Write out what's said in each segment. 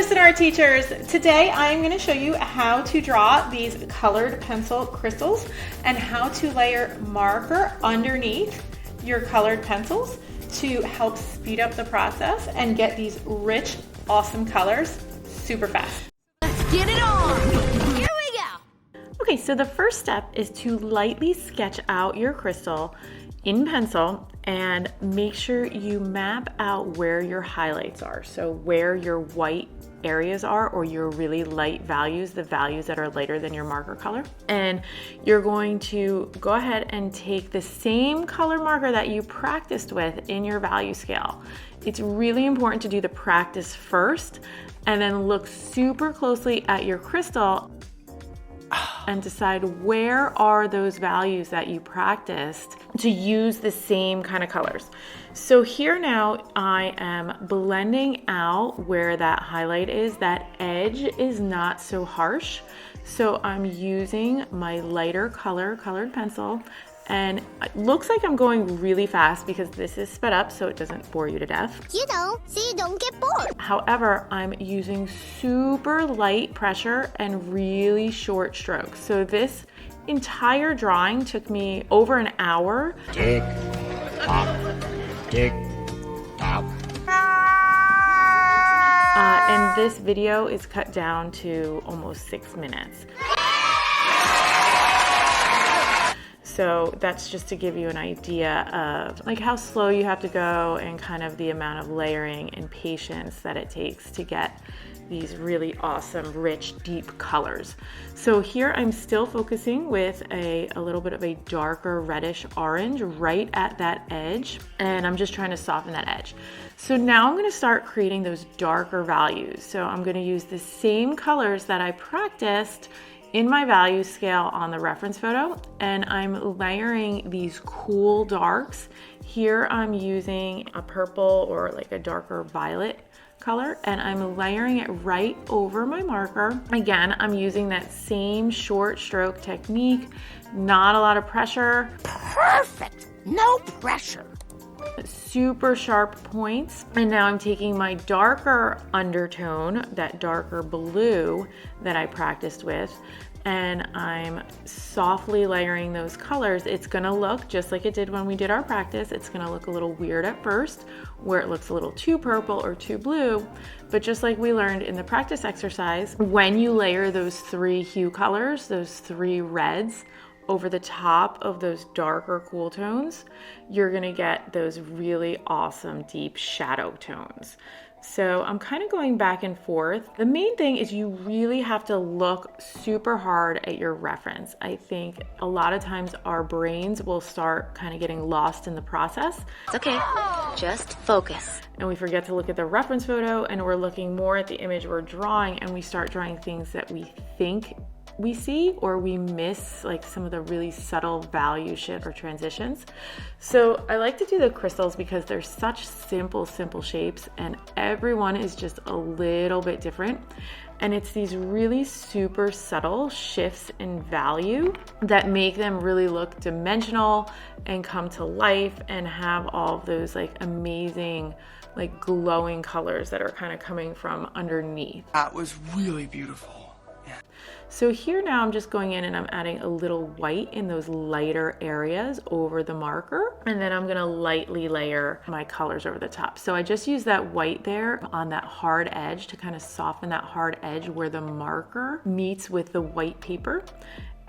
artists and art teachers. Today I'm going to show you how to draw these colored pencil crystals and how to layer marker underneath your colored pencils to help speed up the process and get these rich, awesome colors super fast. Let's get it on! Here we go! Okay, so the first step is to lightly sketch out your crystal in pencil and make sure you map out where your highlights are. So where your white areas are, or your really light values, the values that are lighter than your marker color. And you're going to go ahead and take the same color marker that you practiced with in your value scale. It's really important to do the practice first and then look super closely at your crystal and decide where are those values that you practiced to use the same kind of colors. So here now I am blending out where that highlight is. That edge is not so harsh. So I'm using my lighter colored pencil, and it looks like I'm going really fast because this is sped up so it doesn't bore you to death. You know, so you don't get bored. However, I'm using super light pressure and really short strokes. So this entire drawing took me over an hour. Tick, tock, tick, tock. And this video is cut down to almost 6 minutes. So that's just to give you an idea of like how slow you have to go and kind of the amount of layering and patience that it takes to get these really awesome, rich, deep colors. So here I'm still focusing with a little bit of a darker reddish orange right at that edge, and I'm just trying to soften that edge. So now I'm gonna start creating those darker values. So I'm gonna use the same colors that I practiced in my value scale on the reference photo, and I'm layering these cool darks. Here I'm using a purple or like a darker violet color, and I'm layering it right over my marker. Again, I'm using that same short stroke technique, not a lot of pressure. Perfect! No pressure. Super sharp points. And now I'm taking my darker undertone, that darker blue that I practiced with, and I'm softly layering those colors. It's gonna look just like it did when we did our practice. It's gonna look a little weird at first, where it looks a little too purple or too blue, but just like we learned in the practice exercise, when you layer those 3 hue colors, those 3 reds, over the top of those darker cool tones, you're gonna get those really awesome deep shadow tones. So I'm kind of going back and forth. The main thing is you really have to look super hard at your reference. I think a lot of times our brains will start kind of getting lost in the process. It's okay, just focus. And we forget to look at the reference photo, and we're looking more at the image we're drawing, and we start drawing things that we think we see, or we miss like some of the really subtle value shift or transitions. So I like to do the crystals because they're such simple shapes, and everyone is just a little bit different. And it's these really super subtle shifts in value that make them really look dimensional and come to life and have all of those like amazing, like glowing colors that are kind of coming from underneath. That was really beautiful. So here now I'm just going in and I'm adding a little white in those lighter areas over the marker. And then I'm gonna lightly layer my colors over the top. So I just use that white there on that hard edge to kind of soften that hard edge where the marker meets with the white paper.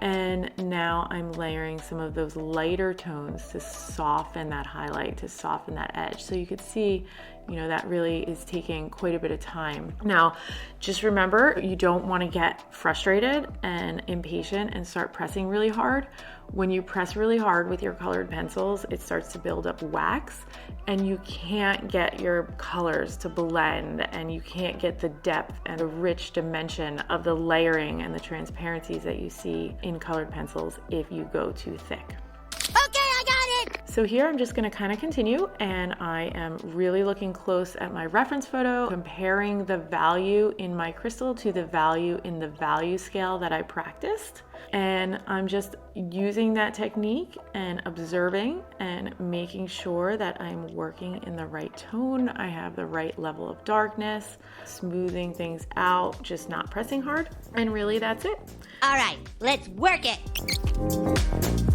And now I'm layering some of those lighter tones to soften that highlight, to soften that edge. So you could see, you know, that really is taking quite a bit of time. Now, just remember, you don't want to get frustrated and impatient and start pressing really hard. When you press really hard with your colored pencils, it starts to build up wax, and you can't get your colors to blend, and you can't get the depth and the rich dimension of the layering and the transparencies that you see in colored pencils if you go too thick. Okay, I got it! So here I'm just gonna kind of continue, and I am really looking close at my reference photo, comparing the value in my crystal to the value in the value scale that I practiced. And I'm just using that technique and observing and making sure that I'm working in the right tone. I have the right level of darkness, smoothing things out, just not pressing hard. And really that's it. All right, let's work it.